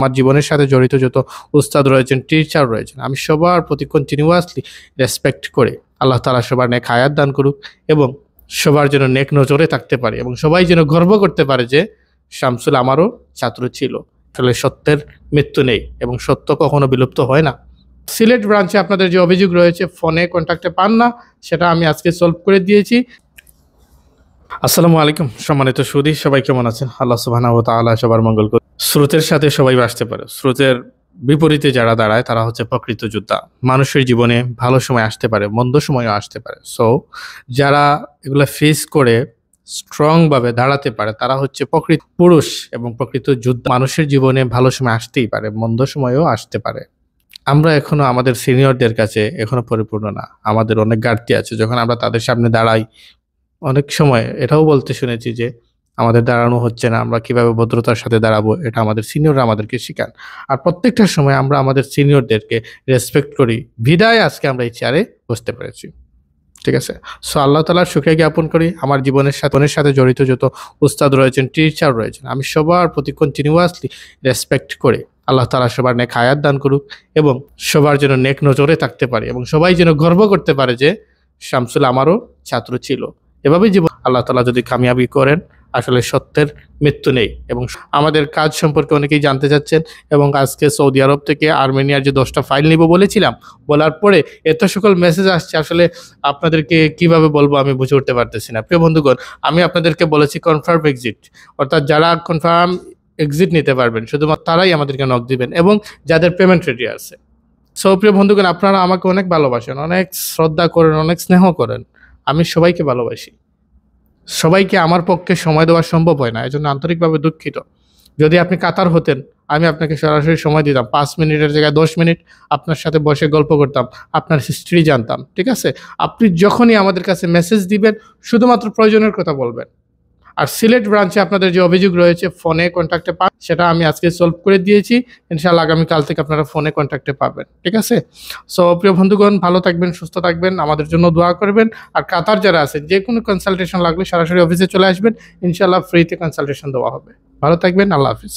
আমার জীবনের সাথে জড়িত যত উস্তাদ রয়েছেন, টিচার রয়েছেন, আমি সবার প্রতি কন্টিনিউয়াসলি রেসপেক্ট করে আল্লাহ তাআলা সবার নেক হায়াত দান করুক এবং সবার যেন নেক নজরে থাকতে পারে এবং সবাই যেন গর্ব করতে পারে যে শামসুল আমারও ছাত্র ছিল। আসলে সত্যের মৃত্যু নেই এবং সত্য কখনো বিলুপ্ত হয় না। সিলেট ব্রাঞ্চে আপনাদের যে অভিযোগ রয়েছে ফোনে কন্ট্যাক্টে পান না, সেটা আমি আজকে সলভ করে দিয়েছি। আসসালামু আলাইকুম সম্মানিত সুধী, সবাই কেমন আছেন? আল্লাহ সুবহানাহু ওয়া তাআলা সবার মঙ্গল করুন। স্রোতের সাথে সবাই আসতে পারে, স্রোতের বিপরীতে যারা দাঁড়ায় তারা হচ্ছে প্রকৃত যোদ্ধা। মানুষের জীবনে ভালো সময় আসতে পারে, মন্দ সময়ও আসতে পারে। সো যারা এগুলা ফেস করে স্ট্রং ভাবে দাঁড়াতে পারে তারা হচ্ছে প্রকৃত পুরুষ এবং প্রকৃত যোদ্ধা। মানুষের জীবনে ভালো সময় আসতেই পারে, মন্দ সময়ও আসতে পারে। আমরা এখনো আমাদের সিনিয়রদের কাছে এখনো পরিপূর্ণ না, আমাদের অনেক ঘাটতি আছে। যখন আমরা তাদের সামনে দাঁড়াই অনেক সময় এটাও বলতে শুনেছি যে আমাদের দাঁড়ানো হচ্ছে না, আমরা কিভাবে ভদ্রতার সাথে দাঁড়াবো এটা আমাদের সিনিয়ররা আমাদেরকে শেখান। আর প্রত্যেকটা সময় আমরা আমাদের সিনিয়রদেরকে রেসপেক্ট করি বিদায় আজকে আমরা এই চেয়ারে বসতে পেরেছি। ঠিক আছে, সো আল্লাহ তাআলার শুকরিয়া জ্ঞাপন করি। আমার জীবনের সাথে জড়িত যত উস্তাদ রয়েছেন, টিচার রয়েছেন, আমি সবার প্রতি কন্টিনিউয়াসলি রেসপেক্ট করে আল্লাহ তাআলা সবার নেক হায়াত দান করুক এবং সবার যেন নেক নজরে থাকতে পারে এবং সবাই যেন গর্ব করতে পারে যে শামসুল আমারও ছাত্র ছিল। এভাবেই জীবন আল্লাহ তাআলা যদি কামিয়াবি করেন, আসলে সত্যের মৃত্যু নেই। এবং আমাদের কাজ সম্পর্কে অনেকেই জানতে চাচ্ছেন এবং আজকে সৌদি আরব থেকে আর্মেনিয়ার যে 10টা ফাইল নিব বলেছিলাম, বলার পরে এত সকল মেসেজ আসছে, আসলে আপনাদেরকে কিভাবে বলবো আমি বুঝে উঠতে পারতেছি না। প্রিয় বন্ধুগণ, আমি আপনাদেরকে বলেছি কনফার্ম এক্সিট, অর্থাৎ যারা কনফার্ম এক্সিট নিতে পারবেন শুধুমাত্র তারাই আমাদেরকে নক দিবেন এবং যাদের পেমেন্ট রেডি আছে। সো প্রিয় বন্ধুগণ, আপনারা আমাকে অনেক ভালোবাসেন, অনেক শ্রদ্ধা করেন, অনেক স্নেহ করেন। আমি সবাইকে ভালোবাসি, সবাইকে আমার পক্ষে সময় দেওয়া সম্ভব হয় না, এজন্য আন্তরিকভাবে দুঃখিত। যদি আপনি কাতার হতেন, আমি আপনাকে সরাসরি সময় দিতাম, 5 মিনিটের জায়গায় 10 মিনিট আপনার সাথে বসে গল্প করতাম, আপনার হিস্ট্রি জানতাম। ঠিক আছে, আপনি যখনই আমাদের কাছে মেসেজ দিবেন শুধুমাত্র প্রয়োজনের কথা বলবেন। আর সিলেট ব্রাঞ্চে আপনাদের যে অভিযোগ রয়েছে ফোনে কন্ট্যাক্টে পান, সেটা আমি আজকে সলভ করে দিয়েছি। ইনশাআল্লাহ আগামীকাল থেকে আপনারা ফোনে কন্ট্যাক্টে পাবেন। ঠিক আছে, সো প্রিয় বন্ধুগণ, ভালো থাকবেন, সুস্থ থাকবেন, আমাদের জন্য দোয়া করবেন। আর কাতার যারা আছে, যে কোনো কনসালটেশন লাগলে সরাসরি অফিসে চলে আসবেন, ইনশাআল্লাহ ফ্রিতে কনসালটেশন দেওয়া হবে। ভালো থাকবেন, আল্লাহ হাফিজ।